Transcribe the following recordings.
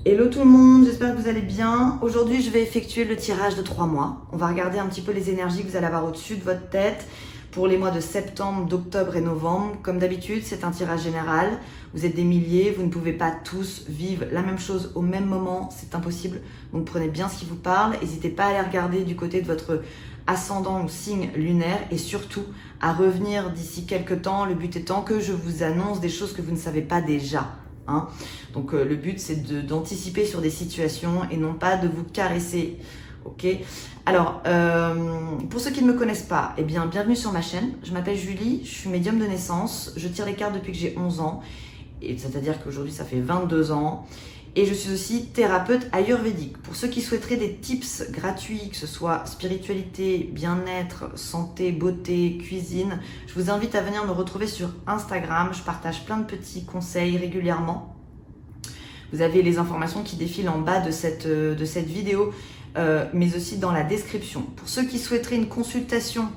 Hello tout le monde, j'espère que vous allez bien. Aujourd'hui, je vais effectuer le tirage de 3 mois. On va regarder un petit peu les énergies que vous allez avoir au-dessus de votre tête pour les mois de septembre, d'octobre et novembre. Comme d'habitude, c'est un tirage général. Vous êtes des milliers, vous ne pouvez pas tous vivre la même chose au même moment, c'est impossible. Donc prenez bien ce qui vous parle. N'hésitez pas à aller regarder du côté de votre ascendant ou signe lunaire et surtout à revenir d'ici quelques temps. Le but étant que je vous annonce des choses que vous ne savez pas déjà. Hein. Donc le but c'est d'anticiper sur des situations et non pas de vous caresser. Ok. Alors pour ceux qui ne me connaissent pas, eh bien bienvenue sur ma chaîne. Je m'appelle Julie, je suis médium de naissance. Je tire les cartes depuis que j'ai 11 ans. Et c'est-à-dire qu'aujourd'hui ça fait 22 ans. Et je suis aussi thérapeute ayurvédique. Pour ceux qui souhaiteraient des tips gratuits, que ce soit spiritualité, bien-être, santé, beauté, cuisine, je vous invite à venir me retrouver sur Instagram. Je partage plein de petits conseils régulièrement. Vous avez les informations qui défilent en bas de cette vidéo, mais aussi dans la description. Pour ceux qui souhaiteraient une consultation,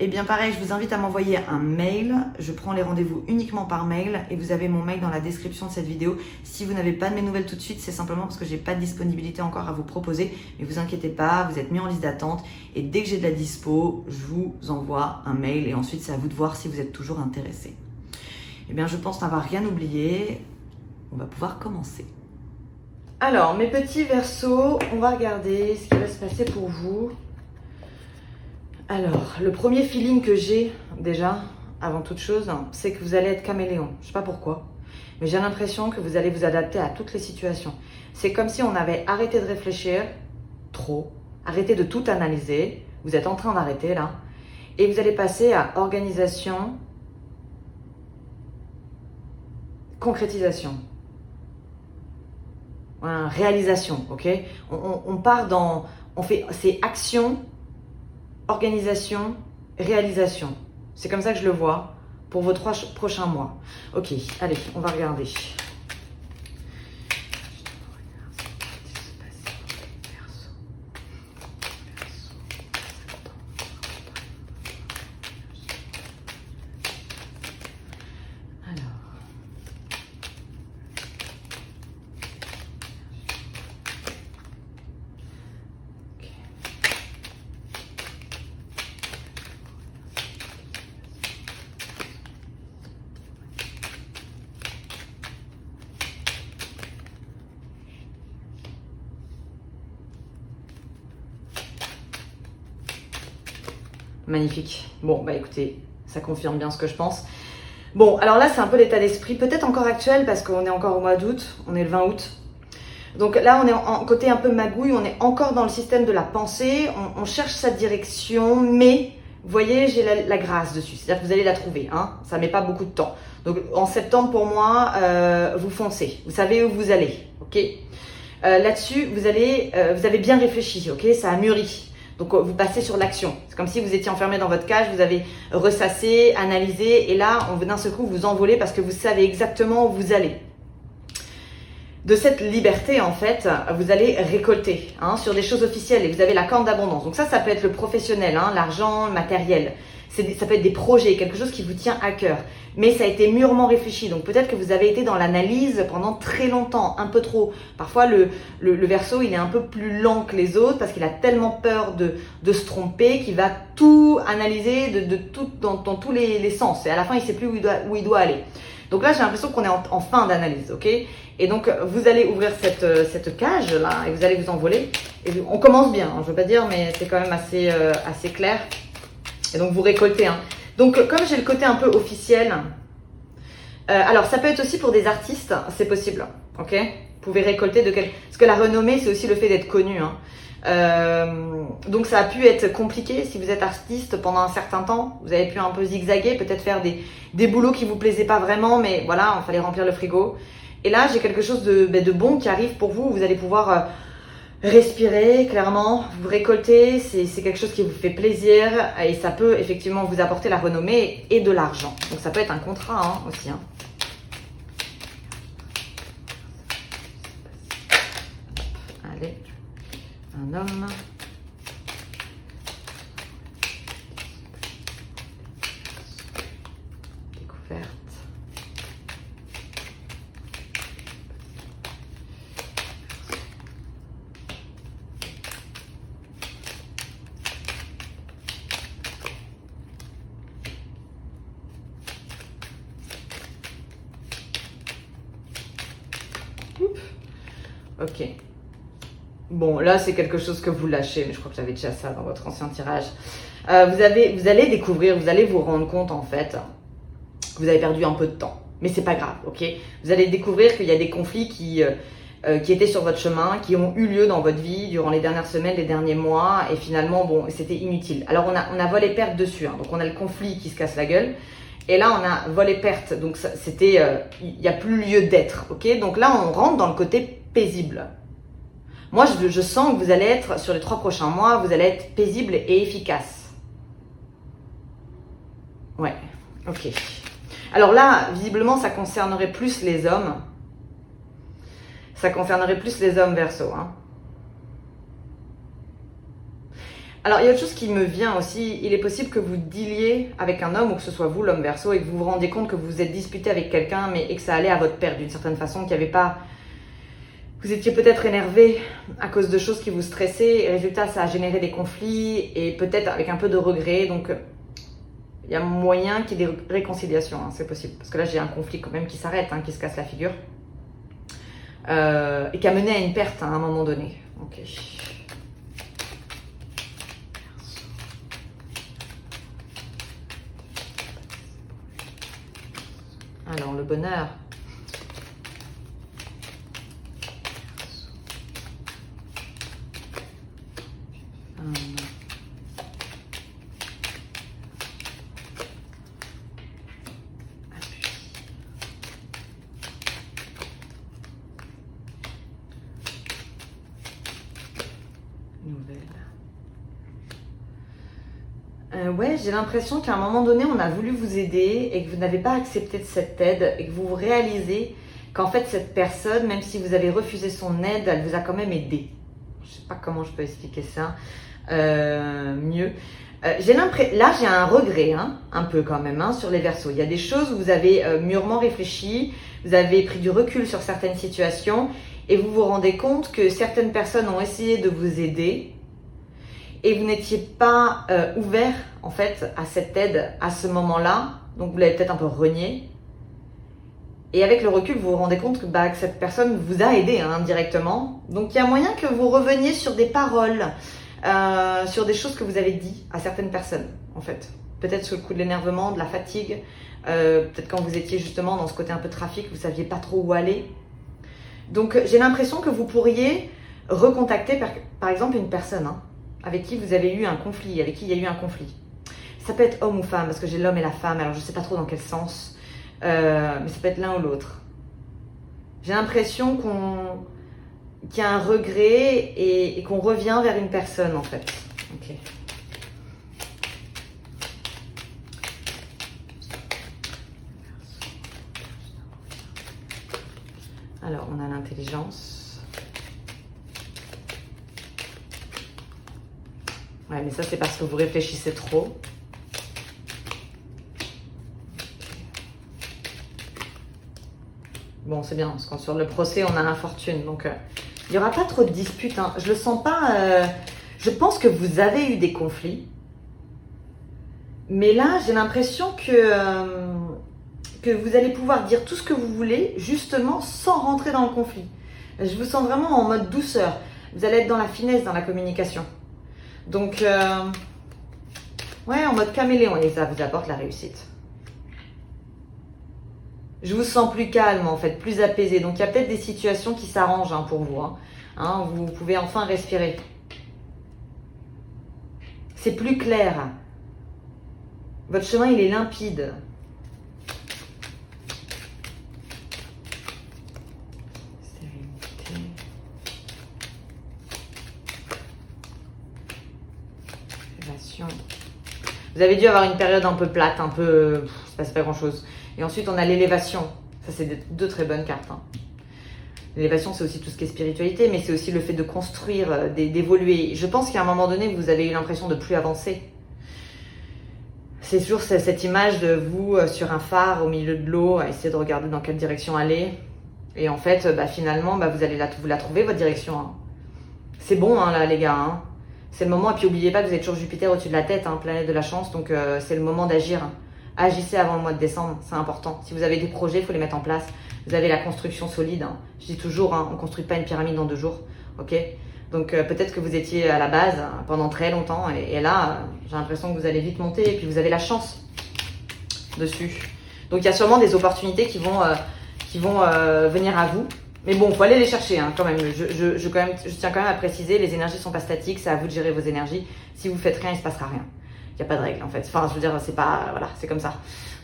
eh bien pareil, je vous invite à m'envoyer un mail. Je prends les rendez-vous uniquement par mail et vous avez mon mail dans la description de cette vidéo. Si vous n'avez pas de mes nouvelles tout de suite, c'est simplement parce que j'ai pas de disponibilité encore à vous proposer. Mais vous inquiétez pas, vous êtes mis en liste d'attente et dès que j'ai de la dispo, je vous envoie un mail et ensuite c'est à vous de voir si vous êtes toujours intéressé. Eh bien je pense n'avoir rien oublié. On va pouvoir commencer. Alors mes petits Verseaux, on va regarder ce qui va se passer pour vous. Alors, le premier feeling que j'ai, déjà, avant toute chose, c'est que vous allez être caméléon. Je ne sais pas pourquoi, mais j'ai l'impression que vous allez vous adapter à toutes les situations. C'est comme si on avait arrêté de réfléchir, trop, arrêté de tout analyser. Vous êtes en train d'arrêter, là. Et vous allez passer à organisation, concrétisation. Réalisation, ok? On part dans... c'est action, organisation, réalisation. C'est comme ça que je le vois pour vos 3 prochains mois. Ok, allez, on va regarder. Magnifique. Bon, bah écoutez, ça confirme bien ce que je pense. Bon, alors là, c'est un peu l'état d'esprit, peut-être encore actuel parce qu'on est encore au mois d'août, on est le 20 août. Donc là, on est en côté un peu magouille, on est encore dans le système de la pensée, on cherche sa direction, mais vous voyez, j'ai la grâce dessus, c'est-à-dire que vous allez la trouver, hein, ça met pas beaucoup de temps. Donc en septembre, pour moi, vous foncez, vous savez où vous allez, ok. Là-dessus, vous avez bien réfléchi, ok, ça a mûri. Donc vous passez sur l'action. C'est comme si vous étiez enfermé dans votre cage, vous avez ressassé, analysé, et là, d'un seul coup, vous envolez parce que vous savez exactement où vous allez. De cette liberté, en fait, vous allez récolter sur des choses officielles, et vous avez la corne d'abondance. Donc ça peut être le professionnel, l'argent, le matériel. Ça peut être des projets, quelque chose qui vous tient à cœur. Mais ça a été mûrement réfléchi. Donc peut-être que vous avez été dans l'analyse pendant très longtemps, un peu trop. Parfois, le Verseau, il est un peu plus lent que les autres parce qu'il a tellement peur de se tromper qu'il va tout analyser dans tous les sens. Et à la fin, il ne sait plus où il doit aller. Donc là, j'ai l'impression qu'on est en fin d'analyse, ok? Et donc, vous allez ouvrir cette cage-là et vous allez vous envoler. Et on commence bien, je ne veux pas dire, mais c'est quand même assez clair. Et donc, vous récoltez. Donc, comme j'ai le côté un peu officiel, alors ça peut être aussi pour des artistes, c'est possible, ok? Vous pouvez récolter parce que la renommée, c'est aussi le fait d'être connu. Donc, ça a pu être compliqué si vous êtes artiste pendant un certain temps. Vous avez pu un peu zigzaguer, peut-être faire des boulots qui vous plaisaient pas vraiment, mais voilà, il fallait remplir le frigo. Et là, j'ai quelque chose de bon qui arrive pour vous. Vous allez pouvoir... respirer, clairement, vous récoltez, c'est quelque chose qui vous fait plaisir et ça peut effectivement vous apporter la renommée et de l'argent. Donc ça peut être un contrat aussi. Allez, un homme. Découverte. Ok. Bon, là, c'est quelque chose que vous lâchez, mais je crois que j'avais déjà ça dans votre ancien tirage. Vous allez découvrir, vous allez vous rendre compte, en fait, que vous avez perdu un peu de temps. Mais c'est pas grave, ok? Vous allez découvrir qu'il y a des conflits qui étaient sur votre chemin, qui ont eu lieu dans votre vie durant les dernières semaines, les derniers mois, et finalement, bon, c'était inutile. Alors, on a vol et perte dessus, hein, donc on a le conflit qui se casse la gueule, et là, on a vol et perte, donc c'était, il n'y a plus lieu d'être, ok? Donc là, on rentre dans le côté paisible. Moi, je sens que vous allez être, sur les 3 prochains mois, vous allez être paisible et efficace. Ouais, ok. Alors là, visiblement, ça concernerait plus les hommes. Ça concernerait plus les hommes Verseau. Hein. Alors, il y a autre chose qui me vient aussi. Il est possible que vous dealiez avec un homme, ou que ce soit vous, l'homme Verseau, et que vous vous rendiez compte que vous vous êtes disputé avec quelqu'un, mais et que ça allait à votre perte d'une certaine façon, qu'il n'y avait pas... Vous étiez peut-être énervé à cause de choses qui vous stressaient, et résultat, ça a généré des conflits, et peut-être avec un peu de regret, donc il y a moyen qu'il y ait des réconciliations, hein, c'est possible. Parce que là, j'ai un conflit quand même qui s'arrête, hein, qui se casse la figure, et qui a mené à une perte hein, à un moment donné. Ok. Alors, le bonheur. Ouais, j'ai l'impression qu'à un moment donné, on a voulu vous aider et que vous n'avez pas accepté de cette aide et que vous réalisez qu'en fait, cette personne, même si vous avez refusé son aide, elle vous a quand même aidé. Je sais pas comment je peux expliquer ça mieux. Là, j'ai un regret, hein, un peu quand même, hein, sur les Verseaux. Il y a des choses où vous avez mûrement réfléchi, vous avez pris du recul sur certaines situations et vous vous rendez compte que certaines personnes ont essayé de vous aider et vous n'étiez pas ouvert en fait à cette aide à ce moment-là, donc vous l'avez peut-être un peu renié. Et avec le recul, vous vous rendez compte que, que cette personne vous a aidé hein, indirectement. Donc il y a moyen que vous reveniez sur des paroles, sur des choses que vous avez dit à certaines personnes en fait. Peut-être sous le coup de l'énervement, de la fatigue, peut-être quand vous étiez justement dans ce côté un peu trafic, vous ne saviez pas trop où aller. Donc j'ai l'impression que vous pourriez recontacter par exemple une personne hein, avec qui vous avez eu un conflit, avec qui il y a eu un conflit. Ça peut être homme ou femme, parce que j'ai l'homme et la femme, alors je ne sais pas trop dans quel sens, mais ça peut être l'un ou l'autre. J'ai l'impression qu'il y a un regret et qu'on revient vers une personne en fait. Ok. Alors, on a l'intelligence. Ouais, mais ça, c'est parce que vous réfléchissez trop. Bon, c'est bien, parce que sur le procès, on a l'infortune. Donc, il n'y aura pas trop de disputes. Hein. Je le sens pas... je pense que vous avez eu des conflits. Mais là, j'ai l'impression que vous allez pouvoir dire tout ce que vous voulez, justement, sans rentrer dans le conflit. Je vous sens vraiment en mode douceur. Vous allez être dans la finesse, dans la communication. Donc, ouais, en mode caméléon, et ça vous apporte la réussite. Je vous sens plus calme, en fait, plus apaisé. Donc, il y a peut-être des situations qui s'arrangent hein, pour vous. Hein, vous pouvez enfin respirer. C'est plus clair. Votre chemin, il est limpide. Vous avez dû avoir une période un peu plate, un peu... il ne se passe pas grand-chose. Et ensuite, on a l'élévation. Ça, c'est deux très bonnes cartes. Hein. L'élévation, c'est aussi tout ce qui est spiritualité, mais c'est aussi le fait de construire, d'évoluer. Je pense qu'à un moment donné, vous avez eu l'impression de plus avancer. C'est toujours cette image de vous sur un phare au milieu de l'eau, à essayer de regarder dans quelle direction aller. Et en fait, finalement, vous allez vous la trouver, votre direction. Hein. C'est bon, hein, là, les gars. Hein. C'est le moment, et puis n'oubliez pas que vous êtes toujours Jupiter au-dessus de la tête, hein, planète de la chance, donc c'est le moment d'agir. Agissez avant le mois de décembre, c'est important. Si vous avez des projets, il faut les mettre en place. Vous avez la construction solide. Hein. Je dis toujours, hein, on ne construit pas une pyramide en 2 jours. Ok. Donc peut-être que vous étiez à la base pendant très longtemps et là, j'ai l'impression que vous allez vite monter et puis vous avez la chance dessus. Donc il y a sûrement des opportunités qui vont venir à vous. Mais bon, il faut aller les chercher hein, quand même. Je tiens quand même à préciser, les énergies ne sont pas statiques, c'est à vous de gérer vos énergies. Si vous faites rien, il ne se passera rien. Il n'y a pas de règle en fait. Enfin, je veux dire, c'est pas, voilà, c'est comme ça.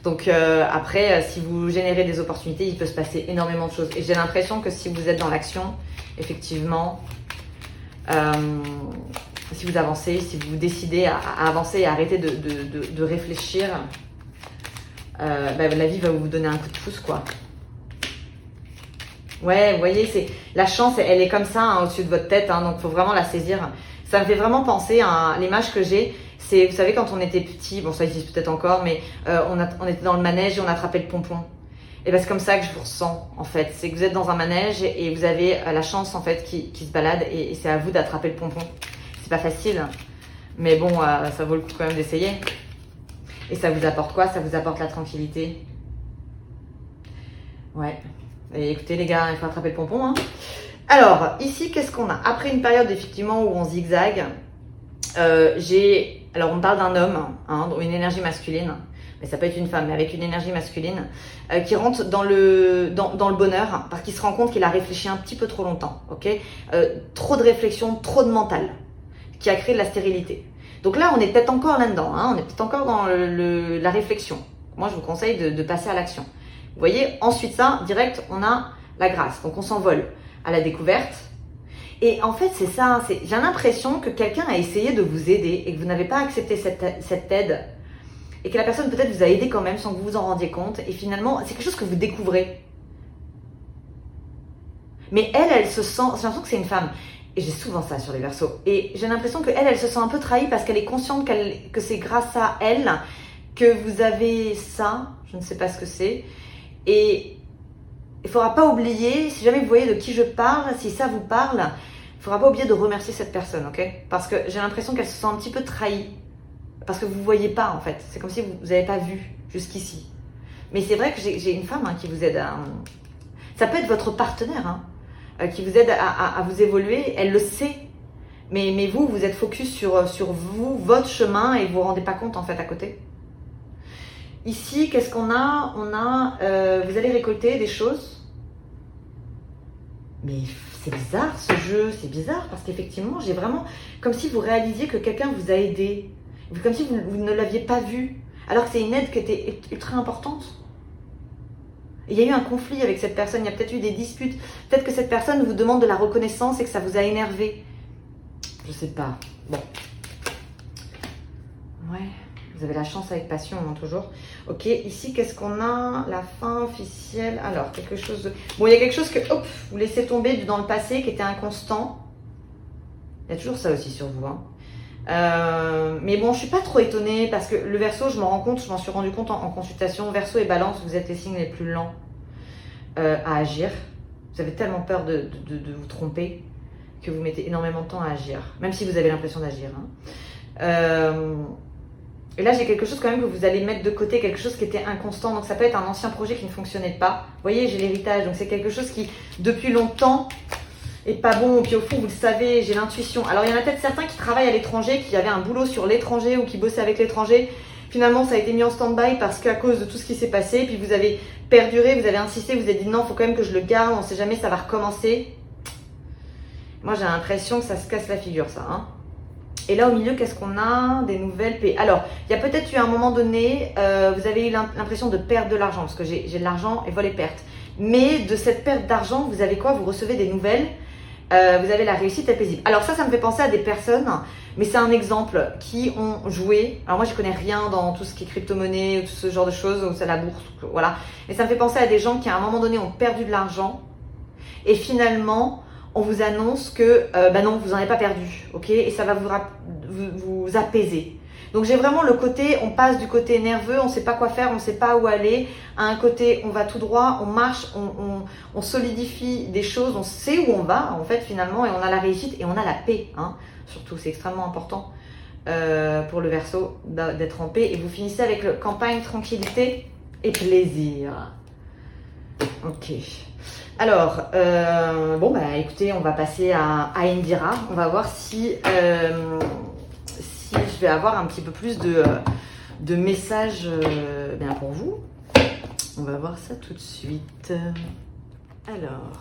Donc après, si vous générez des opportunités, il peut se passer énormément de choses. Et j'ai l'impression que si vous êtes dans l'action, effectivement, si vous avancez, si vous décidez à avancer et à arrêter de réfléchir, la vie va vous donner un coup de pouce, quoi. Ouais, vous voyez, c'est la chance, elle est comme ça hein, au-dessus de votre tête, hein, donc il faut vraiment la saisir. Ça me fait vraiment penser à l'image que j'ai. C'est, vous savez, quand on était petit, bon ça existe peut-être encore, mais on était dans le manège et on attrapait le pompon. Et ben c'est comme ça que je vous ressens en fait. C'est que vous êtes dans un manège et vous avez la chance en fait qui se balade et c'est à vous d'attraper le pompon. C'est pas facile, mais bon, ça vaut le coup quand même d'essayer. Et ça vous apporte quoi? Ça vous apporte la tranquillité. Ouais. Et écoutez les gars, il faut attraper le pompon. Hein. Alors, ici, qu'est-ce qu'on a? Après une période effectivement où on zigzague, alors on parle d'un homme, hein, une énergie masculine, mais ça peut être une femme, mais avec une énergie masculine, qui rentre dans le bonheur parce qu'il se rend compte qu'il a réfléchi un petit peu trop longtemps, ok? Trop de réflexion, trop de mental, qui a créé de la stérilité. Donc là, on est peut-être encore là-dedans, hein, on est peut-être encore dans la réflexion. Moi, je vous conseille de passer à l'action. Vous voyez, ensuite ça, direct, on a la grâce. Donc on s'envole à la découverte. Et en fait, c'est ça, j'ai l'impression que quelqu'un a essayé de vous aider et que vous n'avez pas accepté cette aide. Et que la personne peut-être vous a aidé quand même sans que vous vous en rendiez compte. Et finalement, c'est quelque chose que vous découvrez. Mais elle se sent, j'ai l'impression que c'est une femme. Et j'ai souvent ça sur les Verseaux. Et j'ai l'impression qu'elle se sent un peu trahie parce qu'elle est consciente que c'est grâce à elle que vous avez ça. Je ne sais pas ce que c'est. Et il ne faudra pas oublier, si jamais vous voyez de qui je parle, si ça vous parle, il ne faudra pas oublier de remercier cette personne, ok? Parce que j'ai l'impression qu'elle se sent un petit peu trahie. Parce que vous ne voyez pas, en fait. C'est comme si vous n'avez pas vu jusqu'ici. Mais c'est vrai que j'ai une femme hein, qui vous aide à... Ça peut être votre partenaire hein, qui vous aide à vous évoluer. Elle le sait. Mais vous êtes focus sur vous, votre chemin, et vous ne vous rendez pas compte, en fait, à côté. Ici, qu'est-ce qu'on a? On a, vous allez récolter des choses. Mais c'est bizarre ce jeu, c'est bizarre parce qu'effectivement, j'ai vraiment, comme si vous réalisiez que quelqu'un vous a aidé. Comme si vous ne l'aviez pas vu. Alors que c'est une aide qui était ultra importante. Et il y a eu un conflit avec cette personne, il y a peut-être eu des disputes. Peut-être que cette personne vous demande de la reconnaissance et que ça vous a énervé. Je sais pas. Bon. Ouais. Vous avez la chance avec passion, hein, toujours. Ok, ici, qu'est-ce qu'on a? La fin officielle. Alors, quelque chose de... Bon, il y a quelque chose que, hop, vous laissez tomber dans le passé qui était inconstant. Il y a toujours ça aussi sur vous. Hein. Mais bon, je suis pas trop étonnée parce que le Verseau, je m'en suis rendu compte en consultation. Verseau et Balance, vous êtes les signes les plus lents à agir. Vous avez tellement peur de vous tromper que vous mettez énormément de temps à agir. Même si vous avez l'impression d'agir. Hein. Et là, j'ai quelque chose quand même que vous allez mettre de côté, quelque chose qui était inconstant. Donc, ça peut être un ancien projet qui ne fonctionnait pas. Vous voyez, j'ai l'héritage. Donc, c'est quelque chose qui, depuis longtemps, est pas bon. Puis, au fond, vous le savez, j'ai l'intuition. Alors, il y en a peut-être certains qui travaillent à l'étranger, qui avaient un boulot sur l'étranger ou qui bossaient avec l'étranger. Finalement, ça a été mis en stand-by parce qu'à cause de tout ce qui s'est passé, puis vous avez perduré, vous avez insisté, vous avez dit non, il faut quand même que je le garde. On ne sait jamais, ça va recommencer. Moi, j'ai l'impression que ça se casse la figure, ça. Hein. Et là, au milieu, qu'est-ce qu'on a? Des nouvelles paix. Alors, il y a peut-être eu un moment donné, vous avez eu l'impression de perdre de l'argent, parce que j'ai de l'argent et vol et perte. Mais de cette perte d'argent, vous avez quoi? Vous recevez des nouvelles, vous avez la réussite et paisible. Alors ça me fait penser à des personnes, mais c'est un exemple, qui ont joué. Alors moi, je connais rien dans tout ce qui est crypto-monnaie, ou tout ce genre de choses, ou c'est la bourse, voilà. Mais ça me fait penser à des gens qui, à un moment donné, ont perdu de l'argent, et finalement... on vous annonce que non, vous n'en avez pas perdu, ok? Et ça va vous apaiser. Donc j'ai vraiment le côté, on passe du côté nerveux, on ne sait pas quoi faire, on ne sait pas où aller, à un côté, on va tout droit, on marche, on solidifie des choses, on sait où on va, en fait, finalement, et on a la réussite et on a la paix, hein. Surtout, c'est extrêmement important. pour le Verseau d'être en paix. Et vous finissez avec le campagne, tranquillité et plaisir. Ok. Alors, bon, bah écoutez, on va passer à Indira. On va voir si je vais avoir un petit peu plus de messages bien pour vous. On va voir ça tout de suite. Alors,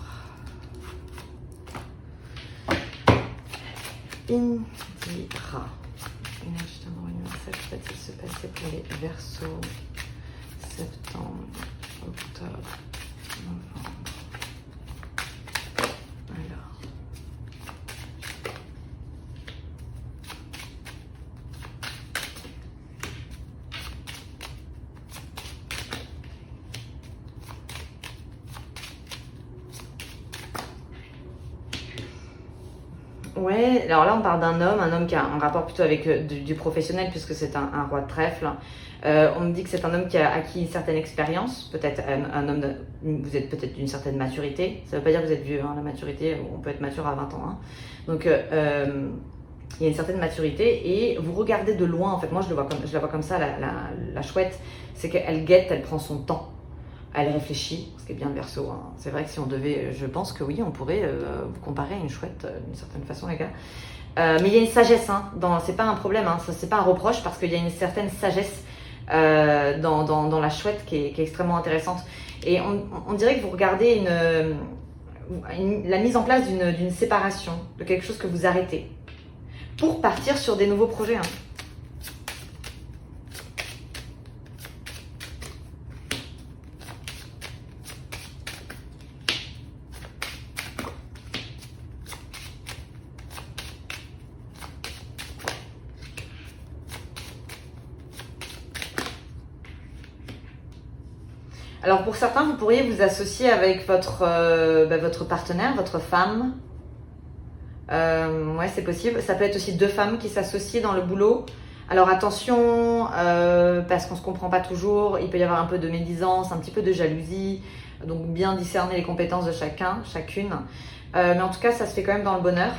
Indira. Énergie d'amour universelle, va-t-il se passer pour les Verseaux septembre, octobre, novembre. Alors. Ouais, alors là on parle d'un homme, un homme qui a un rapport plutôt avec du professionnel puisque c'est un roi de trèfle. On me dit que c'est un homme qui a acquis une certaine expérience, peut-être un homme, vous êtes peut-être d'une certaine maturité, ça veut pas dire que vous êtes vieux, hein, la maturité, on peut être mature à 20 ans. Hein. Donc il y a une certaine maturité et vous regardez de loin, en fait moi je la vois comme ça, la chouette, c'est qu'elle guette, elle prend son temps. Elle réfléchit, ce qui est bien le Verseau. Hein. C'est vrai que si on devait, je pense que oui, on pourrait vous comparer à une chouette d'une certaine façon, les gars. Mais il y a une sagesse, hein, c'est pas un problème, hein, c'est pas un reproche parce qu'il y a une certaine sagesse dans la chouette qui est extrêmement intéressante. Et on dirait que vous regardez la mise en place d'une séparation, de quelque chose que vous arrêtez pour partir sur des nouveaux projets. Hein. Alors pour certains, vous pourriez vous associer avec votre partenaire, votre femme. Ouais, c'est possible. Ça peut être aussi deux femmes qui s'associent dans le boulot. Alors attention, parce qu'on ne se comprend pas toujours. Il peut y avoir un peu de médisance, un petit peu de jalousie. Donc bien discerner les compétences de chacune. Mais en tout cas, ça se fait quand même dans le bonheur.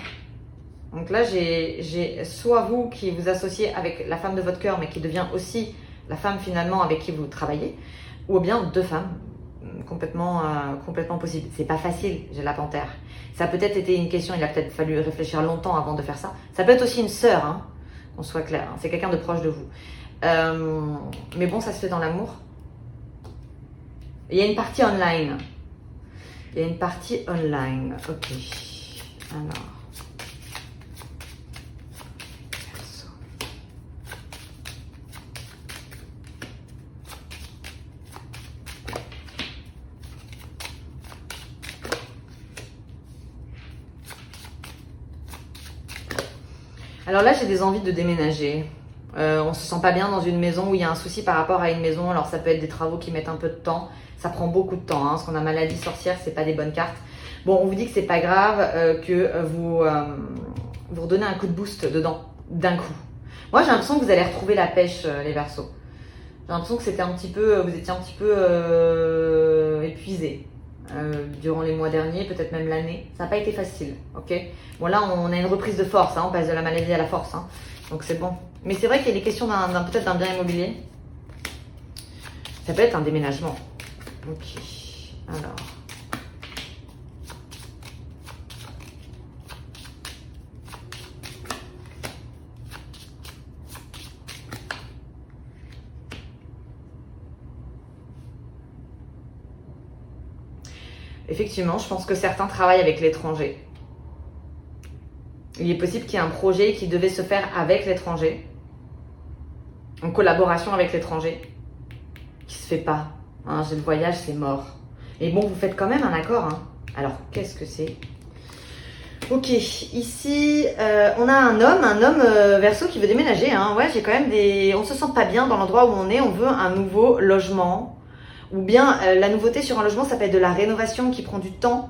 Donc là, j'ai soit vous qui vous associez avec la femme de votre cœur, mais qui devient aussi la femme finalement avec qui vous travaillez. Ou bien deux femmes, complètement possible. C'est pas facile, j'ai la panthère. Ça a peut-être été une question, il a peut-être fallu réfléchir longtemps avant de faire ça. Ça peut être aussi une sœur, hein, qu'on soit clair. Hein, c'est quelqu'un de proche de vous. Mais bon, ça se fait dans l'amour. Il y a une partie online. Ok. Alors. Alors là, j'ai des envies de déménager. On se sent pas bien dans une maison où il y a un souci par rapport à une maison. Alors ça peut être des travaux qui mettent un peu de temps. Ça prend beaucoup de temps. Hein, parce qu'on a maladie sorcière, c'est pas des bonnes cartes. Bon, on vous dit que c'est pas grave, que vous redonnez un coup de boost dedans, d'un coup. Moi, j'ai l'impression que vous allez retrouver la pêche, les Verseaux. J'ai l'impression que c'était vous étiez un petit peu épuisés. Durant les mois derniers, peut-être même l'année. Ça n'a pas été facile, ok? Bon là, on a une reprise de force, hein, on passe de la maladie à la force, hein, donc c'est bon. Mais c'est vrai qu'il y a des questions peut-être d'un bien immobilier. Ça peut être un déménagement. Ok, alors... Effectivement, je pense que certains travaillent avec l'étranger. Il est possible qu'il y ait un projet qui devait se faire avec l'étranger, en collaboration avec l'étranger, qui se fait pas. Hein, le voyage, c'est mort. Et bon, vous faites quand même un accord. Hein. Alors, qu'est-ce que c'est? Ok, ici, on a un homme Verseau qui veut déménager. Hein. Ouais, j'ai quand même on se sent pas bien dans l'endroit où on est. On veut un nouveau logement. Ou bien la nouveauté sur un logement, ça peut être de la rénovation qui prend du temps.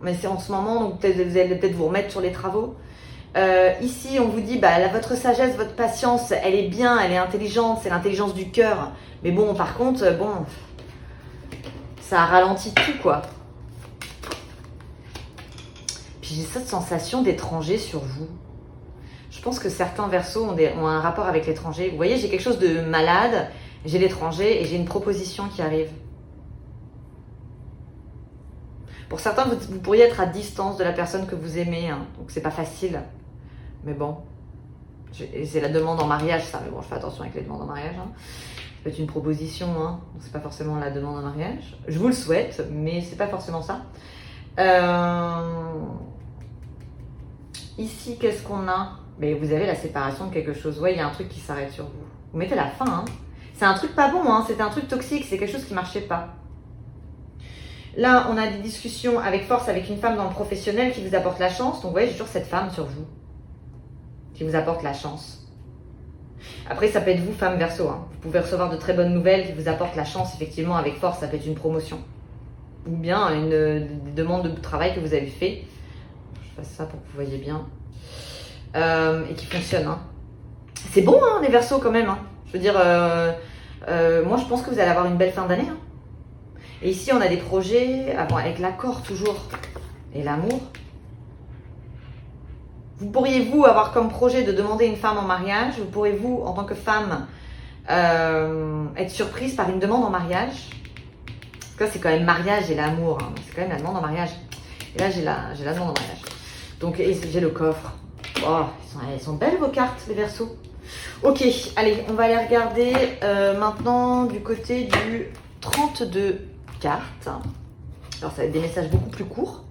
Mais c'est en ce moment, donc vous allez peut-être vous remettre sur les travaux. Ici, on vous dit, votre sagesse, votre patience, elle est bien, elle est intelligente, c'est l'intelligence du cœur. Mais bon, par contre, ça ralentit tout, quoi. Puis j'ai cette sensation d'étranger sur vous. Je pense que certains Verseaux ont un rapport avec l'étranger. Vous voyez, j'ai quelque chose de malade, j'ai l'étranger et j'ai une proposition qui arrive. Pour certains, vous pourriez être à distance de la personne que vous aimez, hein, donc c'est pas facile. Mais bon, c'est la demande en mariage, ça. Mais bon, je fais attention avec les demandes en mariage. Hein. Ça peut être une proposition, hein. C'est pas forcément la demande en mariage. Je vous le souhaite, mais c'est pas forcément ça. Ici, qu'est-ce qu'on a? Mais vous avez la séparation de quelque chose. Ouais, il y a un truc qui s'arrête sur vous. Vous mettez la fin. Hein. C'est un truc pas bon, hein. C'est un truc toxique, c'est quelque chose qui marchait pas. Là, on a des discussions avec force avec une femme dans le professionnel qui vous apporte la chance. Donc, vous voyez, j'ai toujours cette femme sur vous qui vous apporte la chance. Après, ça peut être vous, femme Verseau. Hein. Vous pouvez recevoir de très bonnes nouvelles qui vous apportent la chance, effectivement, avec force. Ça peut être une promotion. Ou bien une demande de travail que vous avez fait. Je fasse ça pour que vous voyez bien. Et qui fonctionne. Hein. C'est bon, hein, les Verseaux, quand même. Hein. Je veux dire, moi, je pense que vous allez avoir une belle fin d'année. Hein. Et ici, on a des projets avec l'accord toujours et l'amour. Vous pourriez, vous, avoir comme projet de demander une femme en mariage. Vous pourrez, vous, en tant que femme, être surprise par une demande en mariage. Parce que là, c'est quand même mariage et l'amour. Hein. C'est quand même la demande en mariage. Et là, j'ai la demande en mariage. Donc, j'ai le coffre. Oh, elles sont belles, vos cartes, les Verseaux. Ok, allez, on va aller regarder maintenant du côté du 32 cartes. Alors, ça va être des messages beaucoup plus courts.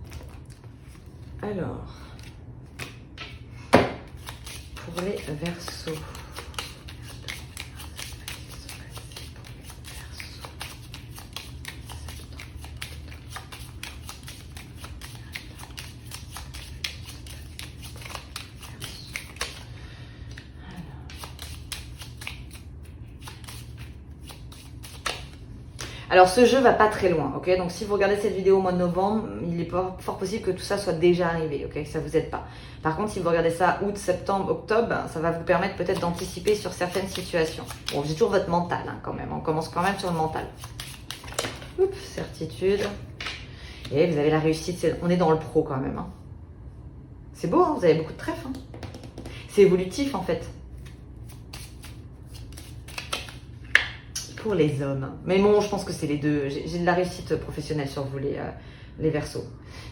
Alors, pour les Verseaux. Alors ce jeu va pas très loin, ok? Donc si vous regardez cette vidéo au mois de novembre, il est fort possible que tout ça soit déjà arrivé, ok? Que ça vous aide pas. Par contre, si vous regardez ça août, septembre, octobre, ça va vous permettre peut-être d'anticiper sur certaines situations. Bon, j'ai toujours votre mental hein, quand même. On commence quand même sur le mental. Oups, certitude. Et vous avez la réussite. On est dans le pro quand même. Hein. C'est beau, hein, vous avez beaucoup de trèfles. Hein. C'est évolutif en fait. Pour les hommes. Mais bon, je pense que c'est les deux. J'ai de la réussite professionnelle sur vous, les Verseaux.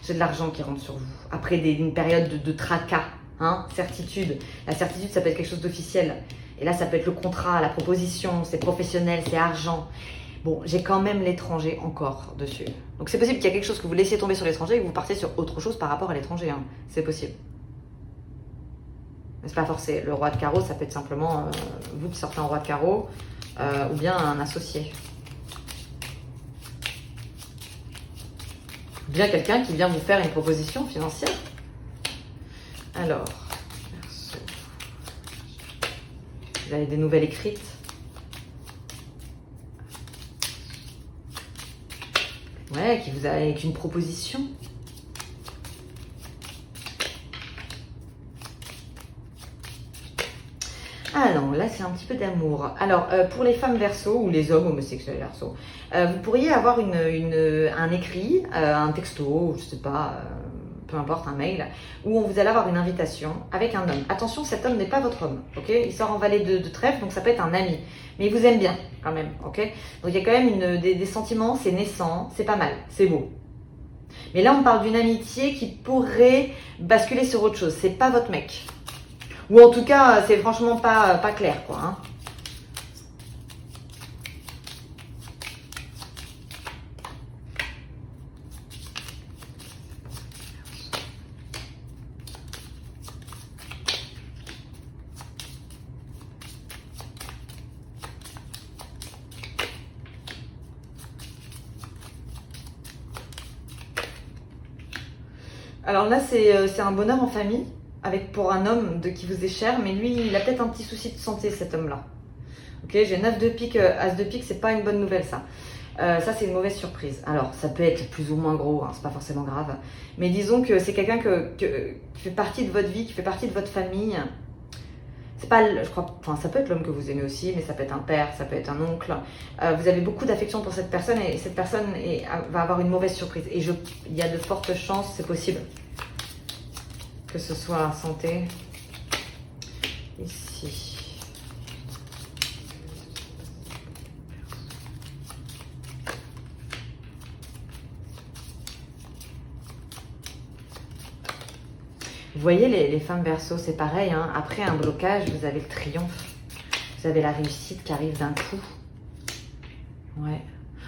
J'ai de l'argent qui rentre sur vous. Après une période de tracas, hein, certitude. La certitude, ça peut être quelque chose d'officiel. Et là, ça peut être le contrat, la proposition, c'est professionnel, c'est argent. Bon, j'ai quand même l'étranger encore dessus. Donc c'est possible qu'il y a quelque chose que vous laissiez tomber sur l'étranger et que vous partiez sur autre chose par rapport à l'étranger. Hein. C'est possible. Mais c'est pas forcé. Le roi de carreau, ça peut être simplement vous qui sortez en roi de carreau. Ou bien un associé. Ou bien quelqu'un qui vient vous faire une proposition financière. Alors, Verseau. Vous avez des nouvelles écrites. Ouais, qui vous a avec une proposition. Ah non, là c'est un petit peu d'amour. Alors, pour les femmes Verseaux ou les hommes homosexuels Verseaux, vous pourriez avoir un écrit, un texto, je sais pas, peu importe, un mail, où vous allez avoir une invitation avec un homme. Attention, cet homme n'est pas votre homme, ok? Il sort en valet de trèfle, donc ça peut être un ami. Mais il vous aime bien, quand même, ok? Donc il y a quand même des sentiments, c'est naissant, c'est pas mal, c'est beau. Mais là, on parle d'une amitié qui pourrait basculer sur autre chose. C'est pas votre mec. Ou en tout cas, c'est franchement pas clair, quoi. Hein. Alors là, c'est un bonheur en famille. Pour un homme qui vous est cher, mais lui, il a peut-être un petit souci de santé, cet homme-là. Ok, j'ai 9 de pique, As de pique, c'est pas une bonne nouvelle, ça. Ça, c'est une mauvaise surprise. Alors, ça peut être plus ou moins gros, hein, c'est pas forcément grave. Mais disons que c'est quelqu'un qui fait partie de votre vie, qui fait partie de votre famille. C'est pas, je crois, enfin, ça peut être l'homme que vous aimez aussi, mais ça peut être un père, ça peut être un oncle. Vous avez beaucoup d'affection pour cette personne et cette personne va avoir une mauvaise surprise. Et il y a de fortes chances, c'est possible, que ce soit santé. Ici. Vous voyez, les femmes Verseau, c'est pareil, hein. Après un blocage, vous avez le triomphe. Vous avez la réussite qui arrive d'un coup. Ouais.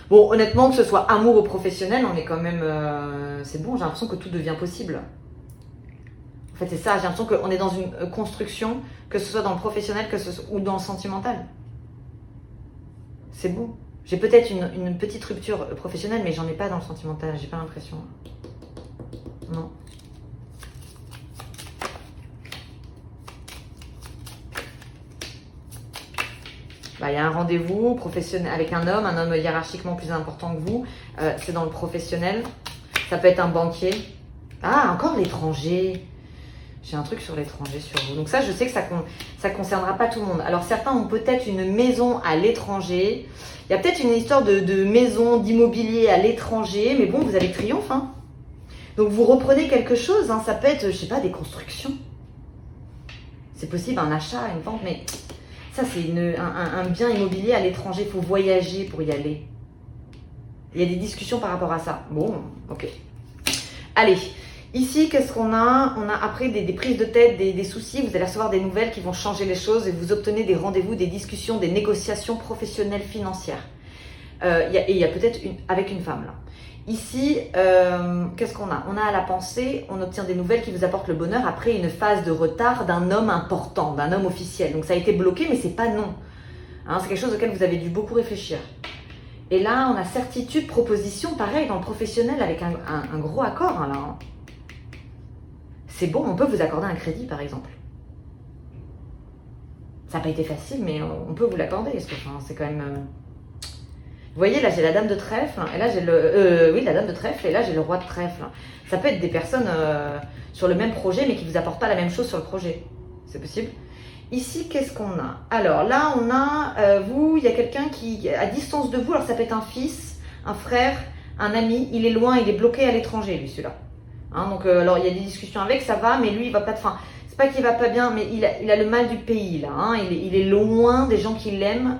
Bon, honnêtement, que ce soit amour ou professionnel, on est quand même... c'est bon, j'ai l'impression que tout devient possible. En fait, c'est ça, j'ai l'impression qu'on est dans une construction, que ce soit dans le professionnel ou dans le sentimental. C'est bon. J'ai peut-être une petite rupture professionnelle, mais j'en ai pas dans le sentimental, j'ai pas l'impression. Non. Il y a un rendez-vous professionnel avec un homme hiérarchiquement plus important que vous. C'est dans le professionnel. Ça peut être un banquier. Ah, encore l'étranger. J'ai un truc sur l'étranger sur vous. Donc ça, je sais que ça concernera pas tout le monde. Alors certains ont peut-être une maison à l'étranger. Il y a peut-être une histoire de maison, d'immobilier à l'étranger. Mais bon, vous avez triomphe. Hein. Donc vous reprenez quelque chose. Hein. Ça peut être, je sais pas, des constructions. C'est possible, un achat, une vente, mais... Ça, c'est un bien immobilier à l'étranger. Il faut voyager pour y aller. Il y a des discussions par rapport à ça. Bon, ok. Allez, ici, qu'est-ce qu'on a? On a après des prises de tête, des soucis. Vous allez recevoir des nouvelles qui vont changer les choses et vous obtenez des rendez-vous, des discussions, des négociations professionnelles, financières. Il y a peut-être avec une femme, là. Ici, qu'est-ce qu'on a? On a à la pensée, on obtient des nouvelles qui vous apportent le bonheur après une phase de retard d'un homme important, d'un homme officiel. Donc ça a été bloqué, mais c'est pas non. Hein, c'est quelque chose auquel vous avez dû beaucoup réfléchir. Et là, on a certitude, proposition, pareil, dans le professionnel, avec un gros accord. Hein, là. C'est bon, on peut vous accorder un crédit, par exemple. Ça n'a pas été facile, mais on peut vous l'accorder. Parce que c'est quand même... Vous voyez, là, j'ai la dame de trèfle, et là, j'ai la dame de trèfle, et là, j'ai le roi de trèfle. Ça peut être des personnes sur le même projet, mais qui ne vous apportent pas la même chose sur le projet. C'est possible. Ici, qu'est-ce qu'on a? Alors, là, on a, il y a quelqu'un qui est à distance de vous. Alors, ça peut être un fils, un frère, un ami. Il est loin, il est bloqué à l'étranger, lui, celui-là. Hein, donc, alors, il y a des discussions avec, ça va, mais lui, il va pas de fin. C'est pas qu'il va pas bien, mais il a le mal du pays, là. Hein, il est loin des gens qui l'aiment,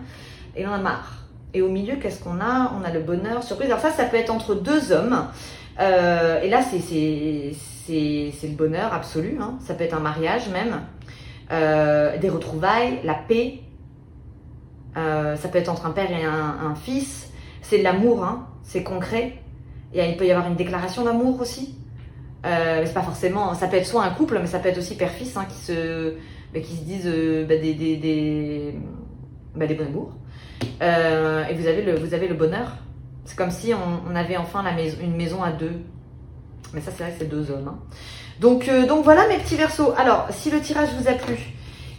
et il en a marre. Et au milieu, qu'est-ce qu'on a? On a le bonheur, surprise. Alors ça peut être entre deux hommes. Et là, c'est le bonheur absolu. Hein. Ça peut être un mariage même. Des retrouvailles, la paix. Ça peut être entre un père et un fils. C'est de l'amour, hein. C'est concret. Il peut y avoir une déclaration d'amour aussi. Mais c'est pas forcément... Ça peut être soit un couple, mais ça peut être aussi père-fils hein, qui se disent des bons amours. Et vous avez le bonheur. C'est comme si on avait enfin une maison à deux. Mais ça, c'est vrai que c'est deux hommes. Hein. Donc voilà mes petits Verseaux. Alors, si le tirage vous a plu,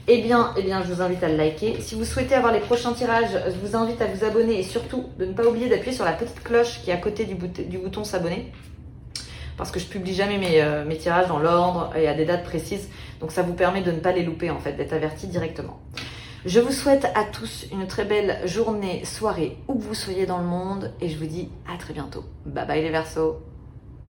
eh bien, je vous invite à le liker. Si vous souhaitez avoir les prochains tirages, je vous invite à vous abonner et surtout de ne pas oublier d'appuyer sur la petite cloche qui est à côté du bouton s'abonner. Parce que je publie jamais mes tirages dans l'ordre et à des dates précises. Donc ça vous permet de ne pas les louper en fait, d'être averti directement. Je vous souhaite à tous une très belle journée, soirée, où que vous soyez dans le monde. Et je vous dis à très bientôt. Bye bye les Verseaux.